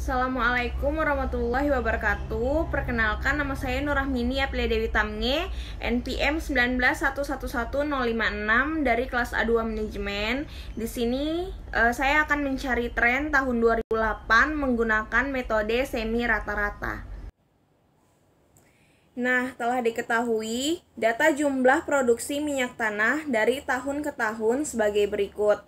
Assalamualaikum warahmatullahi wabarakatuh. Perkenalkan, nama saya Nurrahmini Aprilia Dewi Tamnge, NPM 1911056 dari kelas A2 Manajemen. Di sini saya akan mencari tren tahun 2008 menggunakan metode semi rata-rata. Nah, telah diketahui data jumlah produksi minyak tanah dari tahun ke tahun sebagai berikut.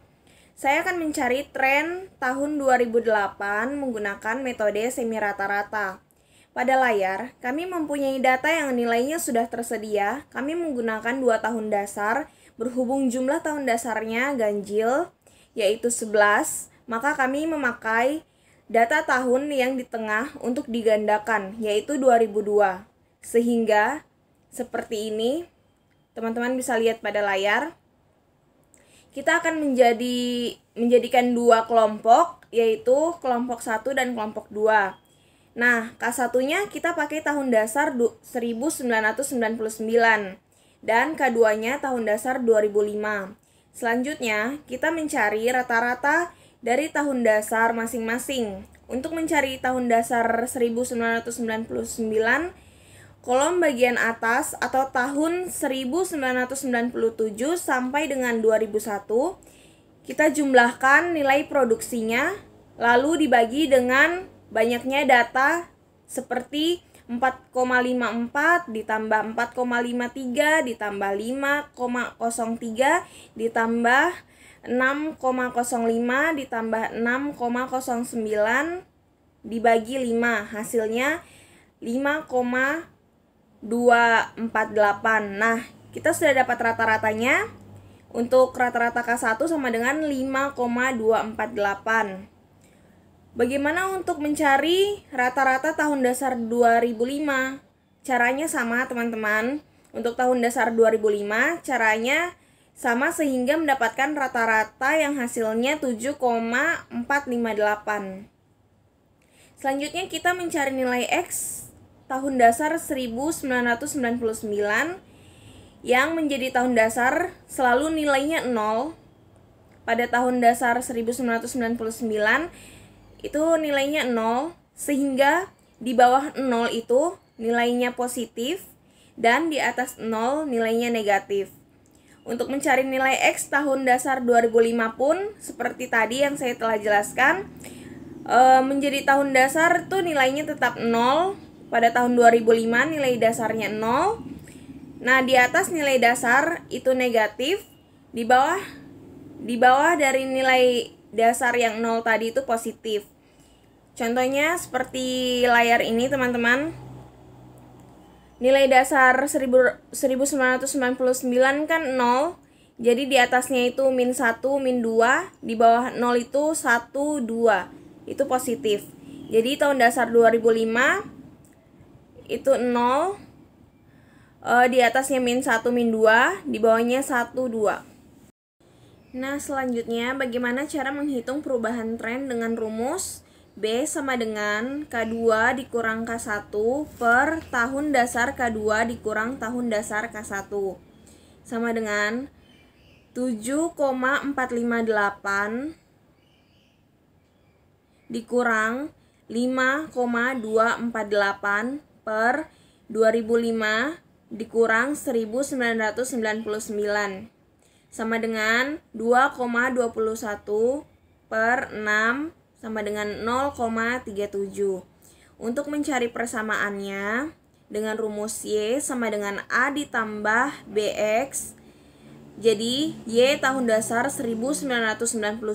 Saya akan mencari tren tahun 2008 menggunakan metode semi rata-rata. Pada layar, kami mempunyai data yang nilainya sudah tersedia. Kami menggunakan 2 tahun dasar, berhubung jumlah tahun dasarnya ganjil, yaitu 11, maka kami memakai data tahun yang di tengah untuk digandakan, yaitu 2002. Sehingga, seperti ini, teman-teman bisa lihat pada layar. Kita akan menjadikan 2 kelompok, yaitu kelompok 1 dan kelompok 2. Nah, K1-nya kita pakai tahun dasar 1999 dan K2-nya tahun dasar 2005. Selanjutnya, kita mencari rata-rata dari tahun dasar masing-masing. Untuk mencari tahun dasar 1999, kolom bagian atas atau tahun 1997 sampai dengan 2001, kita jumlahkan nilai produksinya, lalu dibagi dengan banyaknya data seperti 4,54 ditambah 4,53 ditambah 5,03 ditambah 6,05 ditambah 6,09 dibagi 5, hasilnya 5,248. Nah, kita sudah dapat rata-ratanya. Untuk rata-rata K1 sama dengan 5,248. Bagaimana untuk mencari rata-rata tahun dasar 2005? Caranya sama, teman-teman. Untuk tahun dasar 2005, caranya sama sehingga mendapatkan rata-rata yang hasilnya 7,458. Selanjutnya kita mencari nilai X tahun dasar 1999 yang menjadi tahun dasar selalu nilainya 0. Pada tahun dasar 1999 itu nilainya 0, sehingga di bawah 0 itu nilainya positif dan di atas 0 nilainya negatif. Untuk mencari nilai X tahun dasar 2005 pun seperti tadi yang saya telah jelaskan, menjadi tahun dasar itu nilainya tetap 0. Pada tahun 2005 nilai dasarnya 0. Nah, di atas nilai dasar itu negatif, di bawah dari nilai dasar yang 0 tadi itu positif. Contohnya seperti layar ini, teman-teman. Nilai dasar 1999 kan 0. Jadi di atasnya itu min 1, min 2, di bawah 0 itu 1, 2. Itu positif. Jadi tahun dasar 2005 itu 0, di atasnya min 1, min 2, di bawahnya 1, 2. Nah, selanjutnya bagaimana cara menghitung perubahan tren dengan rumus B sama dengan K2 dikurang K1 per tahun dasar K2 dikurang tahun dasar K1 sama dengan 7,458 dikurang 5,248 per 2005 dikurang 1999 sama dengan 2,21 per 6 sama dengan 0,37. Untuk mencari persamaannya dengan rumus Y sama dengan A ditambah BX, jadi Y tahun dasar 1999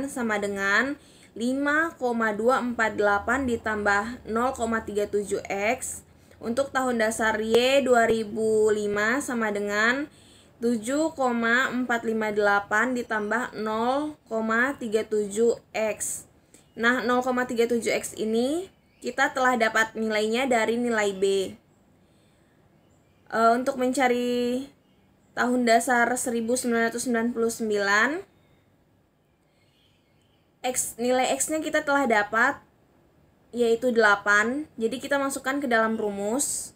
sama dengan 5,248 ditambah 0,37X. Untuk tahun dasar Y 2005 sama dengan 7,458 ditambah 0,37X. Nah, 0,37X ini kita telah dapat nilainya dari nilai B. Untuk mencari tahun dasar 1999, nilai X-nya kita telah dapat, yaitu 8. Jadi kita masukkan ke dalam rumus.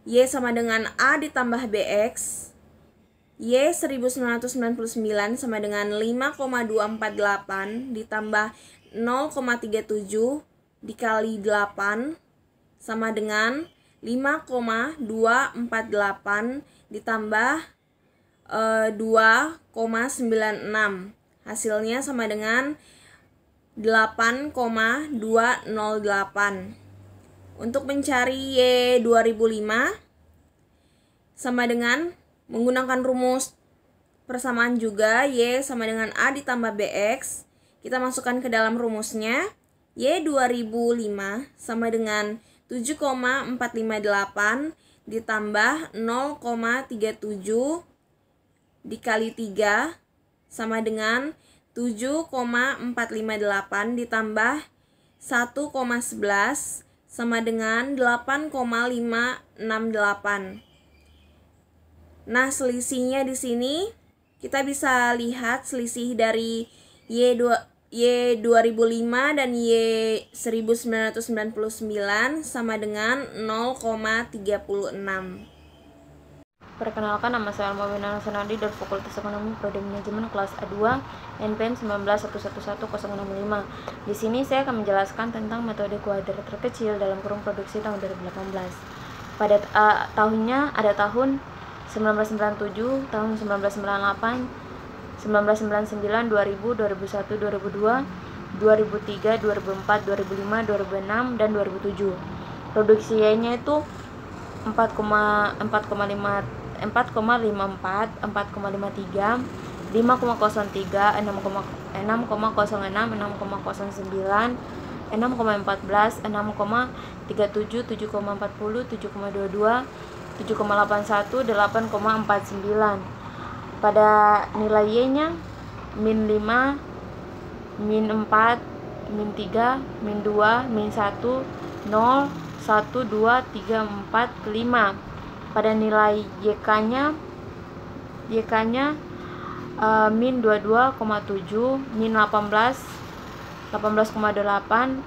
Y sama dengan A ditambah BX. Y 1999 sama dengan 5,248 ditambah 0,37 dikali 8 sama dengan 5,248 ditambah 2,96. Hasilnya sama dengan 8,208. Untuk mencari Y 2005 sama dengan menggunakan rumus persamaan juga, Y sama dengan A ditambah BX. Kita masukkan ke dalam rumusnya. Y 2005 sama dengan 7,458 ditambah 0,37 dikali 3 sama dengan 7,458 ditambah 1,11 sama dengan 8,568. Nah, selisihnya di sini kita bisa lihat selisih dari Y 2005 dan Y 1999 sama dengan 0,36. Perkenalkan, nama saya Alma Winana Senadi dari Fakultas Ekonomi Prodi Manajemen kelas A2 NPM 19111065. Di sini saya akan menjelaskan tentang metode kuadrat terkecil dalam kurung produksi tahun 2018. Pada tahunnya ada tahun 1997, tahun 1998, 1999, 2000, 2001, 2002, 2003, 2004, 2005, 2006, dan 2007. Produksi Y-nya itu 4,54, 4,53, 5,03, 6,06, 6,09, 6,14, 6,37, 7,40, 7,22, 7,81, 8,49. Pada nilai Y-nya min 5, min 4, min 3, min 2, min 1, 0, 1, 2, 3, 4, 5. Pada nilai YK-nya min 22,7, min 18, 18,8,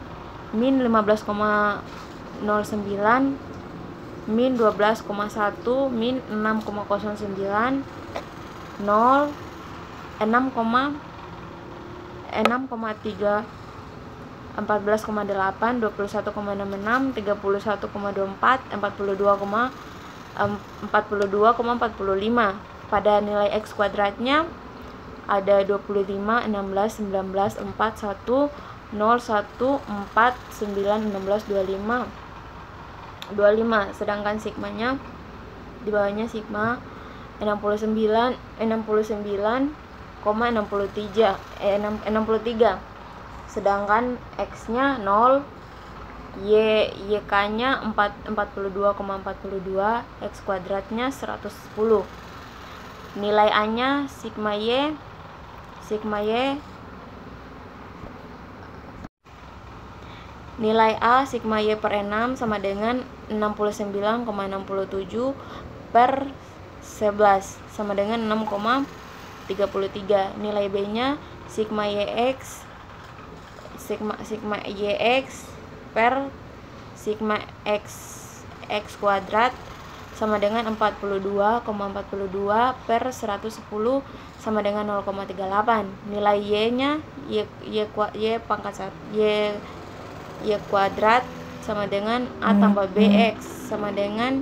min 15,09, min 12,1, min 6,09, 0, 6,3, 14,8, 21,66, 31,24, 42,45. Pada nilai X kuadratnya ada 25, 16, 19, 4, 1, 0, 1, 4, 9, 16, 25. Sedangkan sigmanya di bawahnya sigma 63. Sedangkan X-nya 0, YK-nya 42,42, X kuadratnya 110. Nilai A-nya sigma Y nilai A sigma Y per 6 sama dengan 69,67 per 11 sama dengan 6,33. Nilai B-nya sigma YX per sigma X kuadrat sama dengan 42,42 per 110 sama dengan 0,38. Nilai Y-nya Y kuadrat sama dengan A tambah BX sama dengan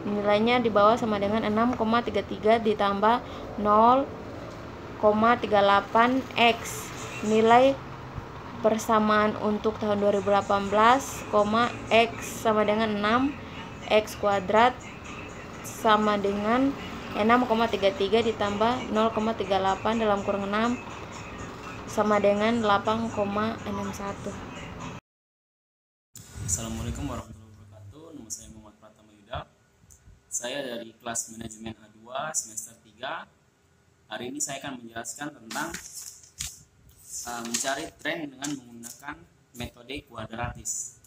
nilainya di bawah sama dengan 6,33 ditambah 0,38X. Nilai persamaan untuk tahun 2018, X sama dengan 6, X kuadrat sama dengan 6,33 ditambah 0,38 dalam kurung 6 sama dengan 8,61. Assalamualaikum warahmatullahi wabarakatuh. Nama saya Muhammad Pratama Yuda. Saya dari kelas manajemen A2 semester 3. Hari ini saya akan menjelaskan tentang mencari tren dengan menggunakan metode kuadratis.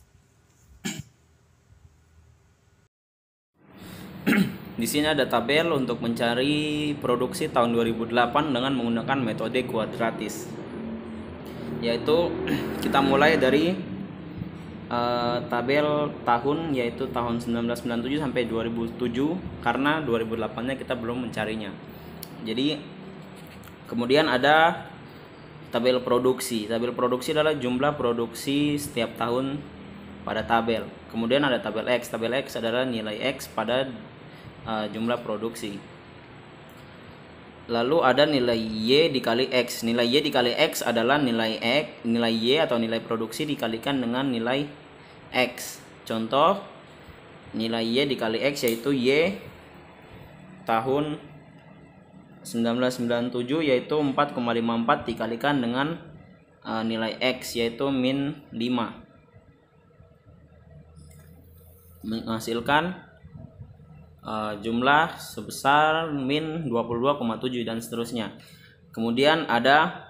Di sini ada tabel untuk mencari produksi tahun 2008 dengan menggunakan metode kuadratis. Yaitu kita mulai dari tabel tahun, yaitu tahun 1997 sampai 2007, karena 2008-nya kita belum mencarinya. Jadi kemudian ada tabel produksi. Tabel produksi adalah jumlah produksi setiap tahun pada tabel. Kemudian ada tabel X. Tabel X adalah nilai X pada jumlah produksi. Lalu ada nilai Y dikali X. Nilai Y dikali X adalah nilai Y atau nilai produksi dikalikan dengan nilai X. Contoh, nilai Y dikali X yaitu Y tahun 1997 yaitu 4,54 dikalikan dengan nilai X yaitu min 5, menghasilkan jumlah sebesar min 22,7 dan seterusnya. Kemudian ada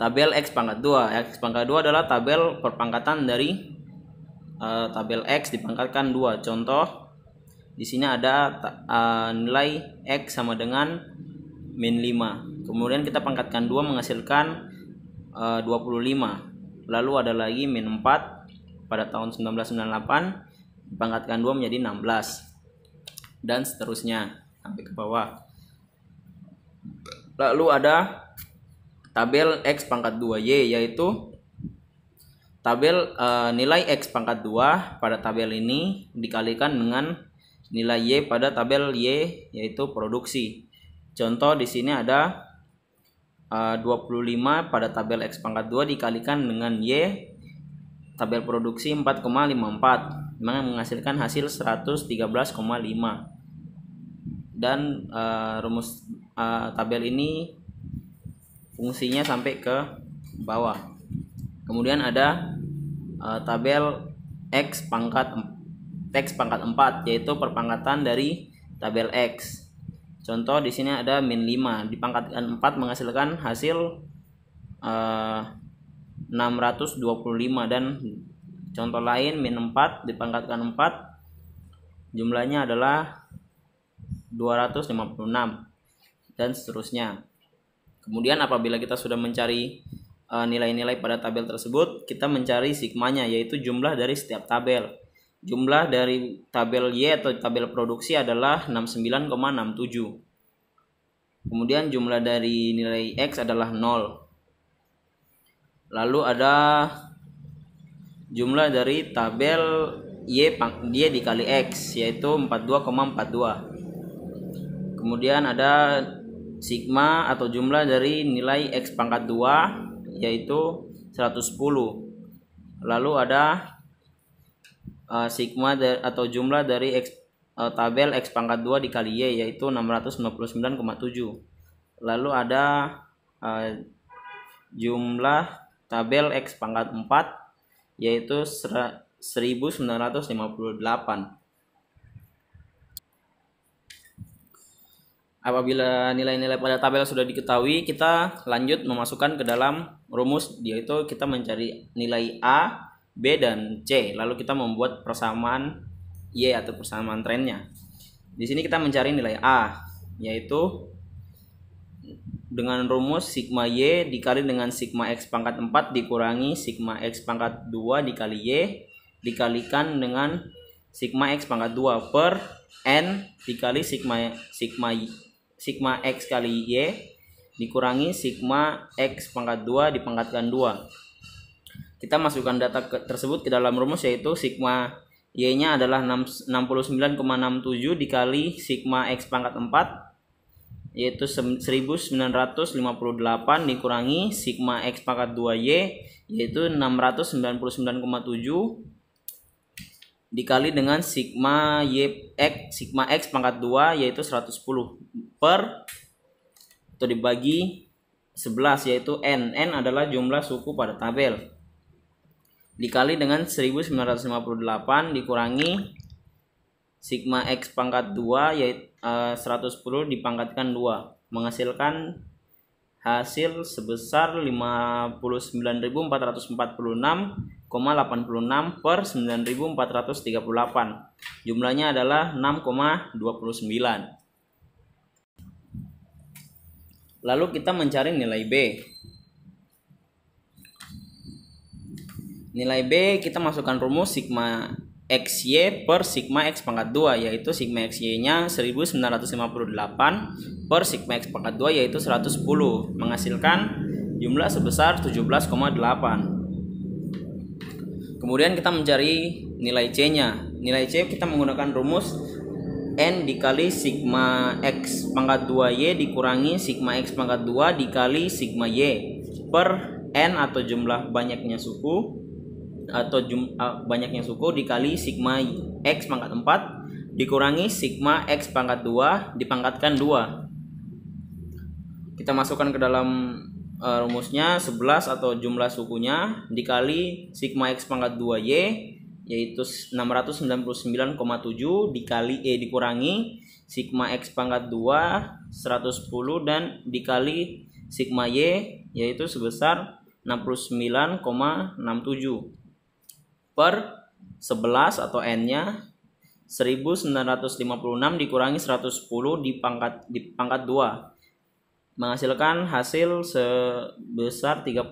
tabel X pangkat 2. X pangkat 2 adalah tabel perpangkatan dari tabel X dipangkatkan 2. Contoh, di sini ada nilai X sama dengan min 5. Kemudian kita pangkatkan 2 menghasilkan 25. Lalu ada lagi min 4 pada tahun 1998 dipangkatkan 2 menjadi 16 dan seterusnya sampai ke bawah. Lalu ada tabel X pangkat 2Y yaitu tabel nilai X pangkat 2 pada tabel ini dikalikan dengan nilai Y pada tabel Y yaitu produksi. Contoh di sini ada 25 pada tabel X pangkat 2 dikalikan dengan Y tabel produksi 4,54 menghasilkan hasil 113,5. Dan rumus tabel ini fungsinya sampai ke bawah. Kemudian ada tabel X pangkat 4 yaitu perpangkatan dari tabel X. Contoh di sini ada min 5 dipangkatkan 4 menghasilkan hasil 625 dan contoh lain min 4 dipangkatkan 4 jumlahnya adalah 256 dan seterusnya. Kemudian apabila kita sudah mencari nilai-nilai pada tabel tersebut, kita mencari sigmanya yaitu jumlah dari setiap tabel. Jumlah dari tabel Y atau tabel produksi adalah 69,67. Kemudian jumlah dari nilai X adalah 0. Lalu ada jumlah dari tabel Y dikali X yaitu 42,42. Kemudian ada sigma atau jumlah dari nilai X pangkat 2 yaitu 110. Lalu ada sigma atau jumlah dari tabel X pangkat 2 dikali Y yaitu 699,7. Lalu ada jumlah tabel X pangkat 4 yaitu 1958. Apabila nilai-nilai pada tabel sudah diketahui, kita lanjut memasukkan ke dalam rumus, yaitu kita mencari nilai A, B, dan C. Lalu kita membuat persamaan Y atau persamaan trennya. Di sini kita mencari nilai A, yaitu dengan rumus sigma Y dikali dengan sigma X pangkat 4 dikurangi sigma X pangkat 2 dikali Y dikalikan dengan sigma X pangkat 2 per N dikali sigma X kali Y dikurangi sigma X pangkat 2 dipangkatkan 2. Kita masukkan data tersebut ke dalam rumus, yaitu sigma Y-nya adalah 69,67 dikali sigma X pangkat 4 yaitu 1958 dikurangi sigma X pangkat 2Y yaitu 699,7 dikali dengan sigma X pangkat 2 yaitu 110 per atau dibagi 11 yaitu N. N adalah jumlah suku pada tabel. Dikali dengan 1958 dikurangi sigma X pangkat 2 yaitu 110 dipangkatkan 2 menghasilkan hasil sebesar 59.446,86 per 9.438. Jumlahnya adalah 6,29. Lalu kita mencari nilai B. Nilai B kita masukkan rumus sigma XY per sigma X pangkat 2 yaitu sigma XY nya 1958 per sigma X pangkat 2 yaitu 110 menghasilkan jumlah sebesar 17,8. Kemudian kita mencari nilai C-nya. Nilai C kita menggunakan rumus N dikali sigma X pangkat 2Y dikurangi sigma X pangkat 2 dikali sigma Y per N atau jumlah banyaknya suku banyaknya suku dikali sigma X pangkat 4 dikurangi sigma X pangkat 2 dipangkatkan 2. Kita masukkan ke dalam rumusnya 11 atau jumlah sukunya dikali sigma X pangkat 2Y yaitu 699,7 dikali dikurangi sigma X pangkat 2 110 dan dikali sigma Y yaitu sebesar 69,67 per 11 atau N-nya 1956 dikurangi 110 dipangkat 2 menghasilkan hasil sebesar 33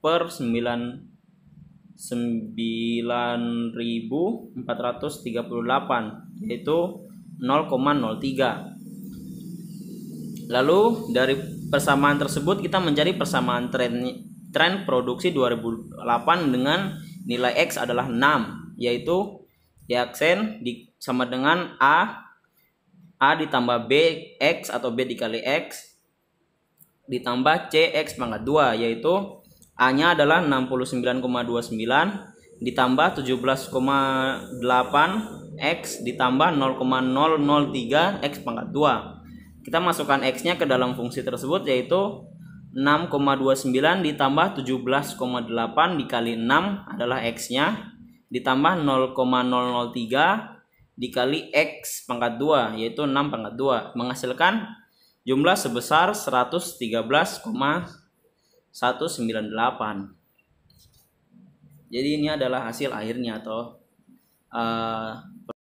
per 9.438 yaitu 0,03. Lalu dari persamaan tersebut kita mencari persamaan tren produksi 2008 dengan nilai X adalah 6, yaitu Y aksen sama dengan A ditambah B X atau B dikali X ditambah C X pangkat 2, yaitu A nya adalah 69,29 ditambah 17,8 X ditambah 0,003 X pangkat 2. Kita masukkan X nya ke dalam fungsi tersebut yaitu 6,29 ditambah 17,8 dikali 6 adalah X nya ditambah 0,003 dikali X pangkat 2 yaitu 6 pangkat 2 menghasilkan jumlah sebesar 113,198. Jadi ini adalah hasil akhirnya atau